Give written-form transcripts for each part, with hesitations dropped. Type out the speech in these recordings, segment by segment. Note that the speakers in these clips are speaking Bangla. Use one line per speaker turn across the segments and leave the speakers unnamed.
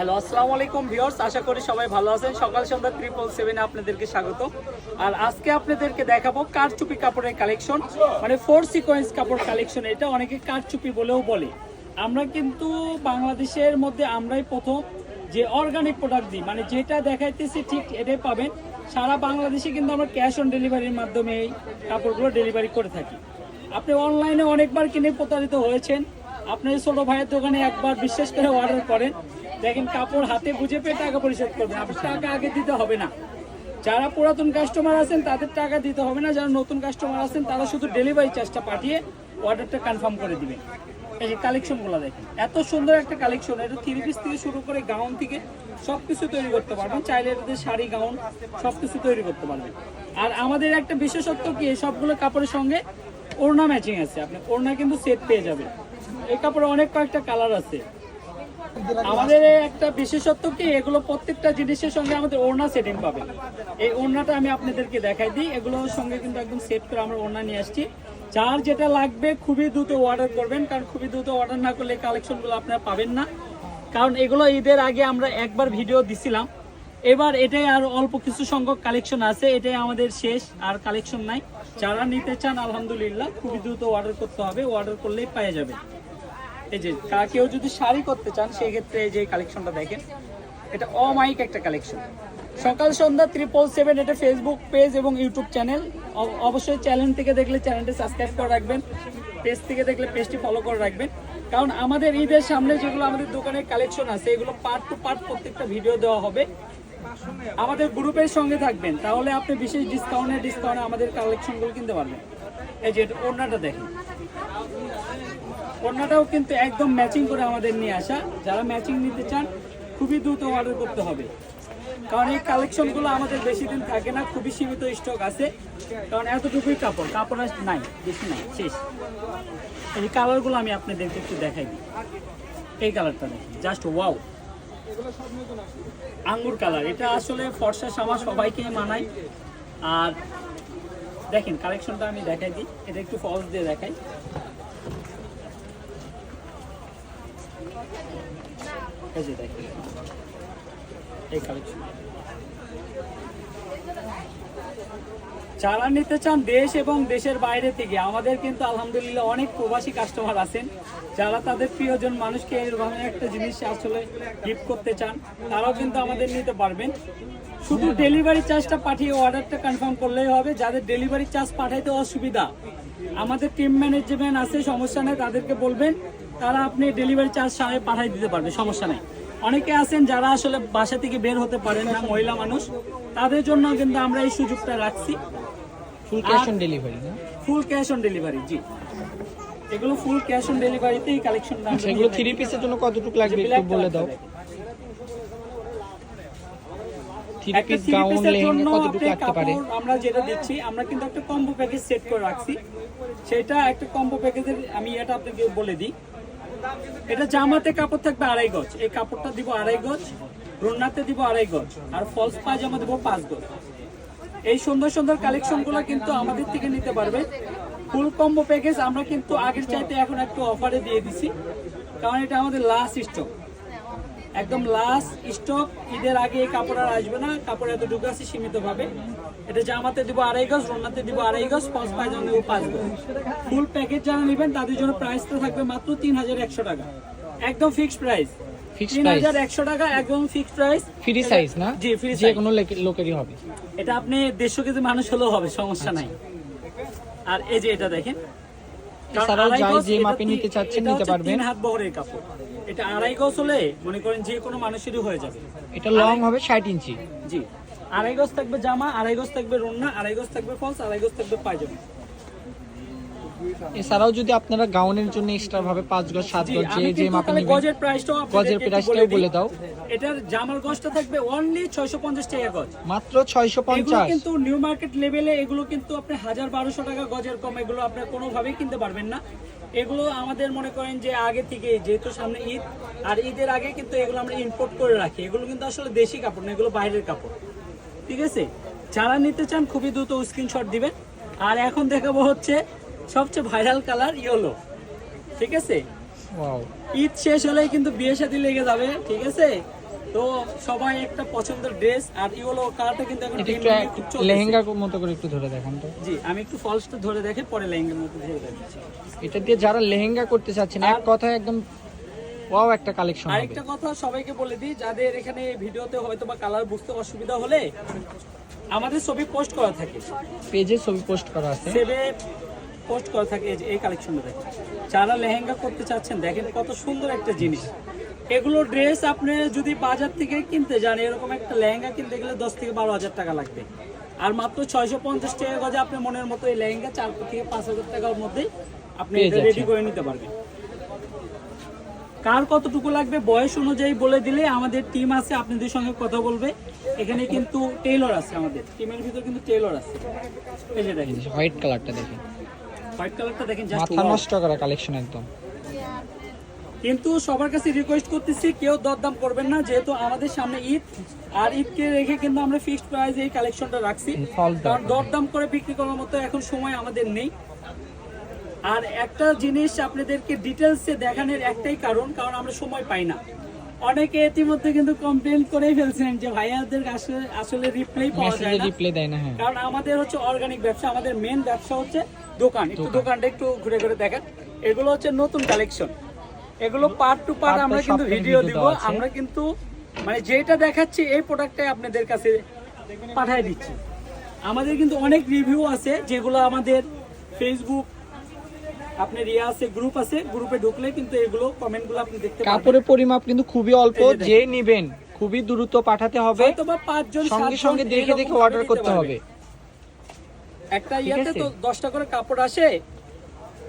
হ্যালো, আসসালামু আলাইকুম ভিউয়ার্স, আশা করি সবাই ভালো আছেন। সকাল সন্ধ্যা 777 আপনাদেরকে স্বাগত। আর আজকে আপনাদেরকে দেখাবো কারচুপি কাপড়ের কালেকশন, মানে 4 সিকোয়েন্স কাপড় কালেকশন। এটা অনেকে কারচুপি বলেও বলে। আমরা কিন্তু বাংলাদেশের মধ্যে আমরাই প্রথম যে অর্গানিক প্রোডাক্ট দিই, মানে যেটা দেখাইতেছি ঠিক এটাই পাবেন। সারা বাংলাদেশে কিন্তু আমরা ক্যাশ অন ডেলিভারির মাধ্যমে এই কাপড়গুলো ডেলিভারি করে থাকি। আপনি অনলাইনে অনেকবার কিনে প্রতারিত হয়েছেন। আপনার ছোট ভাইয়ের দোকানে একবার বিশ্বাস করে অর্ডার করেন, দেখেন কাপড় হাতে বুঝে পেয়ে টাকা পরিশোধ করবেন। আপনার টাকা আগে দিতে হবে না। যারা পুরাতন কাস্টমার আছেন তাদের টাকা দিতে হবে না, যারা নতুন কাস্টমার আছেন তারা শুধু ডেলিভারি চার্জটা পাঠিয়ে অর্ডারটা কনফার্ম করে দিবেন। এই যে কালেকশনগুলো দেখেন, এত সুন্দর একটা কালেকশন। এটা 3 পিস থেকে শুরু করে গাউন থেকে সব কিছু তৈরি করতে পারবেন। চাইলে এটাতে শাড়ি গাউন সব কিছু তৈরি করতে পারবেন। আর আমাদের একটা বিশেষত্ব কি, সবগুলো কাপড়ের সঙ্গে ওড়না ম্যাচিং আছে। আপনি ওড়না কিন্তু সেট পেয়ে যাবেন। এই কাপড়ে অনেক কয়েকটা কালার আছে। আমাদের একটা বিশেষত্ব কি, এগুলো প্রত্যেকটা জিনিসের সঙ্গে আমাদের ওড়না সেটিং পাবে। এই ওড়নাটা আমি আপনাদেরকে দেখাই দিই। এগুলোর সঙ্গে কিন্তু একদম সেট করে আমরা ওড়না নিয়ে আসছি। যার যেটা লাগবে খুবই দ্রুত অর্ডার করবেন, কারণ খুবই দ্রুত অর্ডার না করলে কালেকশনগুলো আপনারা পাবেন না। কারণ এগুলো ঈদের আগে আমরা একবার ভিডিও দিছিলাম, এবার এটাই আর অল্প কিছু সংখ্যক কালেকশন আছে। এটাই আমাদের শেষ, আর কালেকশন নাই। যারা নিতে চান আলহামদুলিল্লাহ খুবই দ্রুত অর্ডার করতে হবে, অর্ডার করলেই পেয়ে যাবেন। এই যে কেউ যদি শাড়ি করতে চান সেই ক্ষেত্রে এই যে কালেকশনটা দেখেন, এটা অমাইক একটা কালেকশন। সকাল সন্ধ্যা 777, এটা ফেসবুক পেজ এবং ইউটিউব চ্যানেল। অবশ্যই চ্যানেল থেকে দেখলে চ্যানেলটি সাবস্ক্রাইব করে রাখবেন, পেজ থেকে দেখলে পেজটি ফলো করে রাখবেন। কারণ আমাদের ঈদের সামনে যেগুলো আমাদের দোকানের কালেকশন আছে এগুলো পার্ট টু পার্ট প্রত্যেকটা ভিডিও দেওয়া হবে। আমাদের গ্রুপের সঙ্গে থাকবেন, তাহলে আপনি বিশেষ ডিসকাউন্টে আমাদের কালেকশনগুলো কিনতে পারবেন। এই যে ওড়নাটা দেখেন, ওড়নাটাও কিন্তু একদম ম্যাচিং করে আমাদের নিয়ে আসা। যারা ম্যাচিং নিতে চান খুবই দ্রুত অর্ডার করতে হবে, কারণ এই কালেকশনগুলো আমাদের বেশি দিন থাকে না, খুবই সীমিত স্টক আছে। কারণ এতটুকুই কাপড় নাই, বেশি নাই, শেষ। এই কালারগুলো আমি আপনাদেরকে একটু দেখাই দিই। এই কালারটা দেখি, জাস্ট ওয়াও, আঙ্গুর কালার। এটা আসলে ফর্সা শামা সবাইকে মানায়। আর দেখেন কালেকশনটা আমি দেখাই দিই, এটা একটু ফলস দিয়ে দেখাই। এই যে দেখেন এই কালেকশন। যারা নিতে চান দেশ এবং দেশের বাইরে থেকে, আমাদের কিন্তু আলহামদুলিল্লাহ অনেক প্রবাসী কাস্টমার আছেন যারা তাদের প্রিয়জন মানুষকে এরকম একটা জিনিস আসলে গিফট করতে চান, তারাও কিন্তু আমাদের নিতে পারবেন। শুধু ডেলিভারি চার্জটা পাঠিয়ে অর্ডারটা কনফার্ম করলেই হবে। যাদের ডেলিভারি চার্জ পাঠাইতে অসুবিধা, আমাদের টিম ম্যানেজমেন্ট আছে, সমস্যা নেই, তাদেরকে বলবেন, তারা আপনি ডেলিভারি চার্জ সাথে পাঠাই দিতে পারবে, সমস্যা নেই। অনেকে আছেন যারা আসলে বাসা থেকে বের হতে পারেন না, মহিলা মানুষ, তাদের জন্য কিন্তু আমরা এই সুযোগটা রাখছি।
ফুল ক্যাশ অন ডেলিভারি না?
ফুল ক্যাশ অন ডেলিভারি, জি। এগুলো ফুল ক্যাশ অন ডেলিভারিতেই কালেকশনটা।
সেগুলো 3 পিসের জন্য কতটুকু লাগবে একটু বলে দাও। 3 পিস গাউন লেহেঙ্গা কতটুকু লাগতে পারে?
আমরা যেটা দিচ্ছি, আমরা কিন্তু একটা কম্বো প্যাকেজ সেট করে রাখছি। সেটা একটা কম্বো প্যাকেজের আমি এটা আপনাকে বলে দিই। এটা জামাতে কাপড় থাকবে 2.5 গজ, এই কাপড়টা দিব 2.5 গজ, রোনাতে দিব 2.5 গজ, আর ফলস পায়জামা দিব 5 গজ। এই সুন্দর সুন্দর কালেকশনগুলো কিন্তু আমাদের থেকে নিতে পারবে। ফুল কম্বো প্যাকেজ আমরা কিন্তু আগের চাইতে এখন একটু অফারে দিয়ে দিছি, কারণ এটা আমাদের লাস্ট স্টক, একদম লাস্ট স্টক। ঈদের আগে এই কাপড় আর আসবে না, কাপড় এতটুকু আছে সীমিতভাবে। এটা জামাতে দিব 2.5 গজ, রোনাতে দিব 2.5 গজ, ফলস পায়জামা দিব 5 গজ। ফুল প্যাকেজ যারা নেবেন তাদের জন্য প্রাইসটা থাকবে মাত্র 3100 টাকা, একদম ফিক্সড প্রাইস। 3100 টাকা একদম ফিক্সড প্রাইস।
ফ্রি সাইজ না?
জি, ফ্রি সাইজ,
যে কোনো লোকেরই হবে।
এটা আপনি 150 কেজি মানুষ হলেও হবে, সমস্যা নাই। আর এই যে এটা দেখেন,
এছাড়াও যাই যে মাপে নিতে চাচ্ছেন নিতে পারবেন।
3 হাত বহরের কাপড়, এটা 2.5 গজ হলে মনে করেন যে কোনো মানুষেরই হয়ে যাবে।
এটা লং হবে 60 ইঞ্চি।
জি, 2.5 গজ থাকবে জামা, 2.5 গজ থাকবে রোনা, 2.5 গজ থাকবে ফলস, 2.5 গজ থাকবে পায়জামা।
এছাড়াও যদি আপনারা গাউনের জন্য এক্সট্রা ভাবে 5 গজ 7 গজ যে মাপে নেবেন,
গজের প্রাইসটাও
বলে দাও।
এটার জামার গজটা থাকবে অনলি 650 টাকা গজ,
মাত্র 650।
কিন্তু নিউ মার্কেট লেভেলে এগুলো কিন্তু আপনি 1000-1200 টাকা গজের কম এগুলো আপনি কোনোভাবেই কিনতে পারবেন না। এগুলো আমাদের মনে করেন যে আগে থেকে, যেহেতু সামনে ঈদ, আর ঈদের আগে কিন্তু এগুলো আমরা ইম্পোর্ট করে রাখি। এগুলো কিন্তু আসলে দেশি কাপড় না, এগুলো বাইরের কাপড়, ঠিক আছে। যারা নিতে চান খুবই দ্রুত স্ক্রিনশট দিবেন। আর এখন দেখাবো হচ্ছে সবচেয়ে ভাইরাল কালার ইয়েলো, ঠিক আছে। ঈদ শেষ হলেই কিন্তু বিয়ে শাদী লেগে যাবে, ঠিক আছে। তো সবাই একটা পছন্দের ড্রেস, আর ইয়েলো কালারটা কিন্তু এখন
এটা
trending এ
একটু
খুব চলতেছে।
লেহেঙ্গার মতো করে একটু ধরে দেখান তো।
জি, আমি একটু ফলসটা ধরে দেখে পরে লেহেঙ্গার মধ্যে ধরে দেখাচ্ছি।
এটা দিয়ে যারা লেহেঙ্গা করতে চাচ্ছেন এক কথায় একদম ওয়াও একটা কালেকশন হবে।
আরেকটা কথা সবাইকে বলে দিই, যাদের এখানে ভিডিওতে হয়তো বা কালার বুঝতে অসুবিধা হলে আমাদের ছবি পোস্ট করা থাকে,
পেজে ছবি পোস্ট করা আছে।
সেভে পোস্ট করা থাকে। এই কালেকশনটা দেখেন, যারা লেহেঙ্গা করতে চাচ্ছেন দেখেন কত সুন্দর একটা জিনিস। এগুলো ড্রেস আপনি যদি বাজার থেকে কিনতে যান, এরকম একটা লেহেঙ্গা কিনতে গেলে 10 থেকে 12,000 টাকা লাগবে। আর মাত্র 650 টাকা গজে আপনি মনের মতো এই লেহেঙ্গা 4 থেকে 5,000 টাকার মধ্যে আপনি
পেয়ে
এটা
যাচ্ছেন।
রেডি করে নিতে পারবেন। কার কতটুকু লাগবে বয়স অনুযায়ী বলে দিলে আমাদের টিম আছে আপনাদের সঙ্গে কথা বলবে। এখানে কিন্তু টেইলর আছে, আমাদের টিমের ভিতর কিন্তু টেইলর আছে। এই যে দেখেন
হোয়াইট কালারটা দেখেন,
হোয়াইট কালারটা দেখেন, জাস্ট
মাথা নষ্ট করা কালেকশন একদম।
কিন্তু সবার কাছে রিকোয়েস্ট করতেছি কেউ দরদাম করবেন না, যেহেতু আমাদের সামনে ঈদ, আর ঈদকে রেখে কিন্তু আমরা ফিক্সড প্রাইস এই কালেকশনটা রাখছি।
ফলস
কারণ দরদাম করে বিক্রি করার মতো এখন সময় আমাদের নেই। আর একটা জিনিস আপনাদেরকে ডিটেলসে দেখানোর একটাই কারণ আমরা সময় পাই না। অনেকে ইতিমধ্যে কিন্তু কমপ্লেন করেই ফেলছেন যে ভাইয়াদের আসলে রিপ্লাই পাওয়া যায়
মেসেজে
না।
রিপ্লাই দেয় না। হ্যাঁ,
কারণ আমাদের হচ্ছে অর্গানিক ব্যবসা, আমাদের মেন ব্যবসা হচ্ছে দোকান। একটু দোকানটা একটু ঘুরে ঘুরে দেখেন। এগুলো হচ্ছে নতুন কালেকশন, এগুলো পার্ট টু পার্ট আমরা কিন্তু ভিডিও দিব। আমরা কিন্তু মানে যেটা দেখাচ্ছি এই প্রোডাক্টটাই আপনাদের কাছে পাঠিয়ে দিচ্ছি। আমাদের কিন্তু অনেক রিভিউ আছে, যেগুলো আমাদের ফেসবুক আপনার ইয়ে আছে, গ্রুপ আছে, গ্রুপে ঢুকলে কিন্তু এগুলো কমেন্টগুলো আপনি দেখতে পাবেন।
কাপড়ের পরিমাপ কিন্তু খুবই অল্প,
এই যে দেখেন।
যে নেবেন খুবই দ্রুত পাঠাতে হবে,
হয়তো বা 5 জন
সঙ্গে
7
সঙ্গে
জন
দেখে দেখে
এরকম
অর্ডার
নিতে
করতে
পারবে।
হবে।
একটা ইয়াতে তো 10টা করে কাপড় আসে,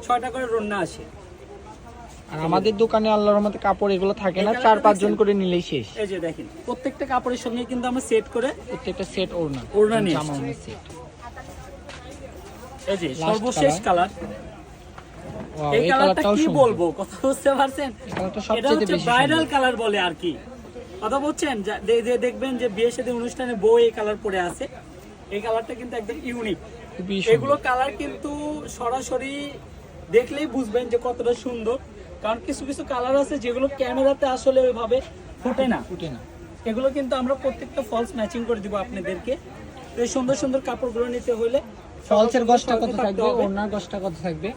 6টা করে রন্না আসে।
আর আমাদের দোকানে আল্লাহর রহমতে কাপড় এগুলো থাকে না,
এই কালারটা
4-5 জন
দেখছেন?
করে নিলেই শেষ।
এই যে দেখেন প্রত্যেকটা কাপড়ের সঙ্গে কিন্তু আমরা সেট করে
প্রত্যেকটা সেট ওড়না
ওড়না নিয়ে
জামা
আসছি।
ওড়না সেট।
এই যে
Last
সর্বশেষ কালার।
ওয়াও,
এই
এই
কালারটা
কালারটাও
কি
সুন্দর।
বলবো, কথা বুঝতে পারছেন?
এই কালারটা
এটা
সবচেয়ে
হচ্ছে
বেশি
ভাইরাল
সুন্দর।
কালার বলে আর কি, কথা বলছেন। যে দেখবেন যে বিয়ে শাদী অনুষ্ঠানে বউ এই কালার পরে আছে, এই কালারটা কিন্তু একদম ইউনিক।
খুবই
এগুলো
সুন্দর।
কালার কিন্তু সরাসরি দেখলেই বুঝবেন যে কতটা সুন্দর। কারণ কিছু কিছু কালার আছে যেগুলো ক্যামেরাতে আসলে ওইভাবে ফুটে না।
ফুটে না।
এগুলো কিন্তু আমরা প্রত্যেকটা ফলস ম্যাচিং করে দিব আপনাদেরকে। তো এই সুন্দর সুন্দর কাপড়গুলো নিতে হলে
ফলসের গজটা কত
থাকতে
থাকবে,
হবে।
ওড়নার গজটা কত থাকবে?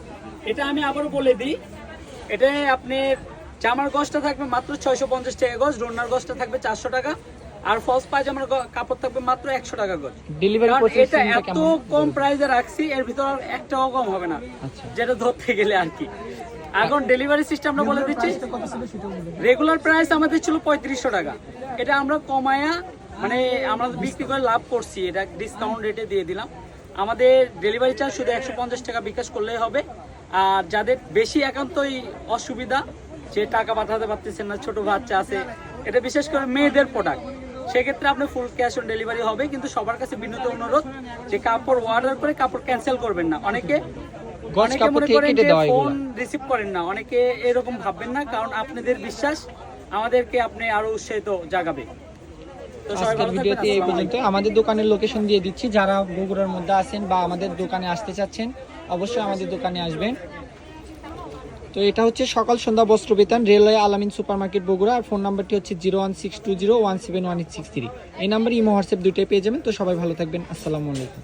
এটা আমি আবারও বলে দিই, এটা আপনি জামার গজটা থাকবে মাত্র 650 টাকা গজ, রোনার গজটা থাকবে 400 টাকা, আর ফলস পায়জামার কাপড় থাকবে মাত্র 100 টাকা গজ।
ডেলিভারি
কারণ এটা
প্রসেসিংটা
এত
কেমন?
কম প্রাইসে রাখছি, এর ভিতর আর একটাও কম হবে না,
আচ্ছা,
যেটা ধরতে গেলে আর কি। এখন ডেলিভারি সিস্টেমটা বলে দিচ্ছি। রেগুলার প্রাইস আমাদের ছিল 3500 টাকা, এটা আমরা কমায়া মানে আমরা বিক্রি করে লাভ করছি, এটা ডিসকাউন্ট রেটে দিয়ে দিলাম। আমাদের ডেলিভারি চার্জ শুধু 150 টাকা বিকাশ করলেই হবে। আর যাদের বেশি একান্তই অসুবিধা, যে টাকা পাঠাতে পারতেছেন না, ছোট বাচ্চা আছে, এটা বিশেষ করে মেয়েদের প্রোডাক্ট, সেক্ষেত্রে আপনার ফুল ক্যাশ অন ডেলিভারি হবে। কিন্তু সবার কাছে বিনীত অনুরোধ যে কাপড় অর্ডার করে কাপড় ক্যান্সেল করবেন না। অনেকে
গজ কাপড় থেকে কেটে দেওয়া এগুলো।
ফোন রিসিভ করেন না, অনেকে এরকম ভাববেন না, কারণ আপনাদের বিশ্বাস আমাদেরকে আপনি আরো উৎসাহিত জাগাবে। তো সবাই
আজকের
ভালো থাকবেন,
ভিডিওতে এই
আসসালামু
পর্যন্ত। আমাদের দোকানের লোকেশন দিয়ে দিচ্ছি, যারা বগুড়ার মধ্যে আছেন বা আমাদের দোকানে আসতে চাচ্ছেন অবশ্যই আমাদের দোকানে আসবেন। তো এটা হচ্ছে সকাল সন্ধ্যা বস্ত্র বিতান, রেলওয়ে আলামিন সুপারমার্কেট বগুড়া। আর ফোন নাম্বারটি হচ্ছে 01620171863। এই নাম্বারে ইমো হোয়াটসঅ্যাপ দুটোই পেয়ে যাবেন। তো সবাই ভালো থাকবেন, আসসালামু আলাইকুম।